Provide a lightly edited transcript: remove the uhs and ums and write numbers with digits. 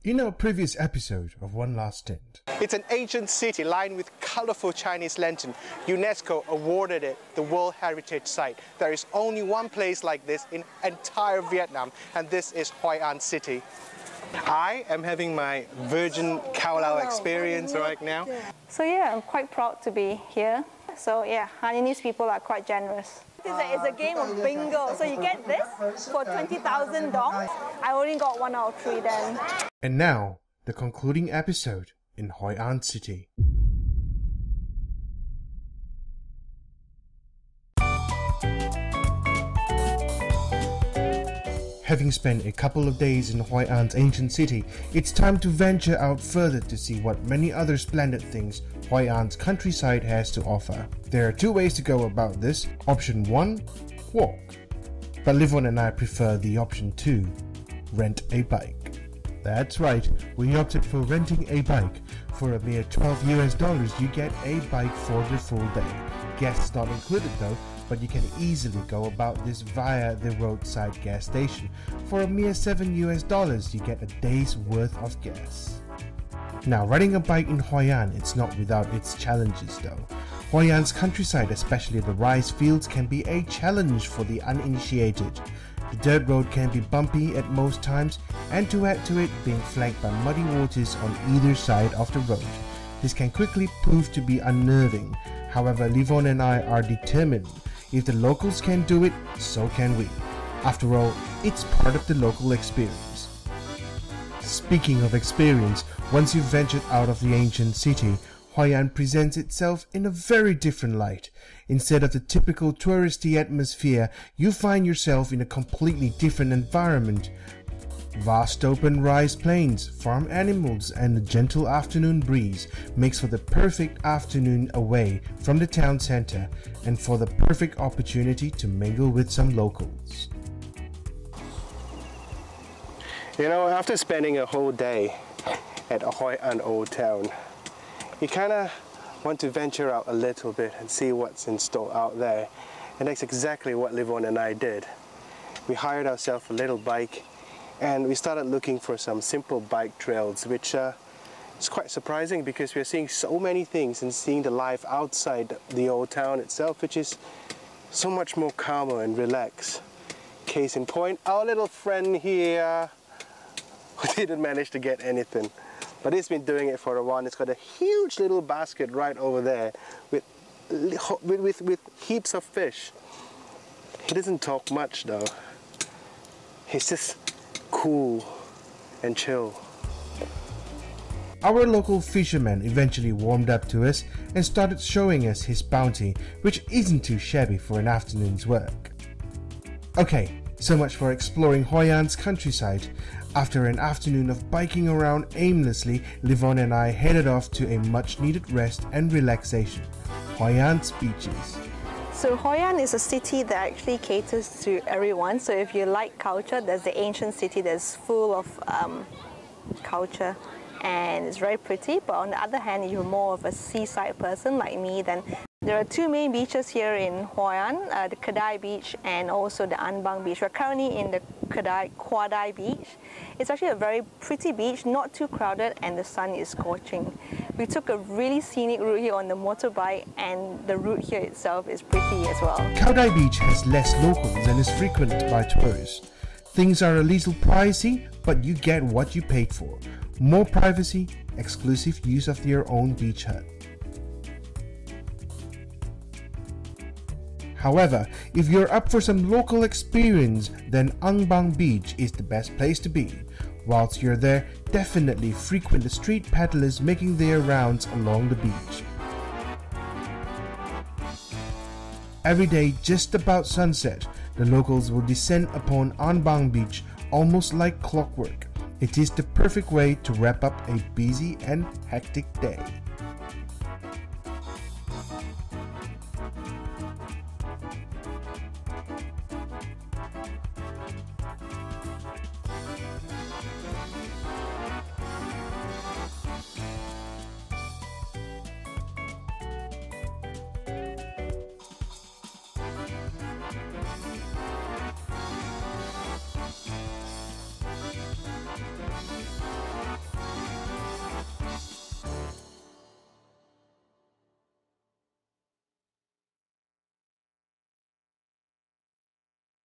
In our previous episode of One Last Stint. It's an ancient city lined with colorful Chinese lantern. UNESCO awarded it the World Heritage Site. There is only one place like this in entire Vietnam, and this is Hoi An City. I am having my virgin Kowlow experience right now. So yeah, I'm quite proud to be here. So yeah, Hainanese people are quite generous. It's a game of bingo. So you get this for 20,000 dong. I only got 1 out of 3 then. And now, the concluding episode in Hoi An City. Having spent a couple of days in Hoi An's ancient city, it's time to venture out further to see what many other splendid things Hoi An's countryside has to offer. There are 2 ways to go about this. Option 1, walk. But Lyvonn and I prefer the option 2, rent a bike. That's right, we opted for renting a bike. For a mere $12 you get a bike for the full day. Gas not included though, but you can easily go about this via the roadside gas station. For a mere $7 you get a day's worth of gas. Now, riding a bike in Hoi An, it's not without its challenges though. Hoi An's countryside, especially the rice fields, can be a challenge for the uninitiated. The dirt road can be bumpy at most times, and to add to it, being flanked by muddy waters on either side of the road. This can quickly prove to be unnerving. However, Lyvonn and I are determined. If the locals can do it, so can we. After all, it's part of the local experience. Speaking of experience, once you've ventured out of the ancient city, Hoi An presents itself in a very different light. Instead of the typical touristy atmosphere, you find yourself in a completely different environment. Vast open rice plains, farm animals, and a gentle afternoon breeze makes for the perfect afternoon away from the town center and for the perfect opportunity to mingle with some locals. You know, after spending a whole day at Hoi An Old Town, you kind of want to venture out a little bit and see what's in store out there. And that's exactly what Lyvonn and I did. We hired ourselves a little bike and we started looking for some simple bike trails, which is quite surprising because we're seeing so many things and seeing the life outside the old town itself, which is so much more calmer and relaxed. Case in point, our little friend here who didn't manage to get anything. But he's been doing it for a while. It's got a huge little basket right over there with heaps of fish. He doesn't talk much though. He's just cool and chill. Our local fisherman eventually warmed up to us and started showing us his bounty, which isn't too shabby for an afternoon's work. Okay, so much for exploring Hoi An's countryside. After an afternoon of biking around aimlessly, Lyvonn and I headed off to a much-needed rest and relaxation, Hoi An's beaches. So Hoi An is a city that actually caters to everyone. So if you like culture, there's the ancient city that's full of culture and it's very pretty. But on the other hand, if you're more of a seaside person like me, then there are 2 main beaches here in Hoi An, the Kadai Beach and also the An Bang Beach. We're currently in the Kwa Dai Beach. It's actually a very pretty beach, not too crowded, and the sun is scorching. We took a really scenic route here on the motorbike, and the route here itself is pretty as well. Kwa Dai Beach has less locals and is frequented by tourists. Things are a little pricey, but you get what you paid for. More privacy, exclusive use of your own beach hut. However, if you're up for some local experience, then An Bang Beach is the best place to be. Whilst you're there, definitely frequent the street peddlers making their rounds along the beach. Every day, just about sunset, the locals will descend upon An Bang Beach almost like clockwork. It is the perfect way to wrap up a busy and hectic day.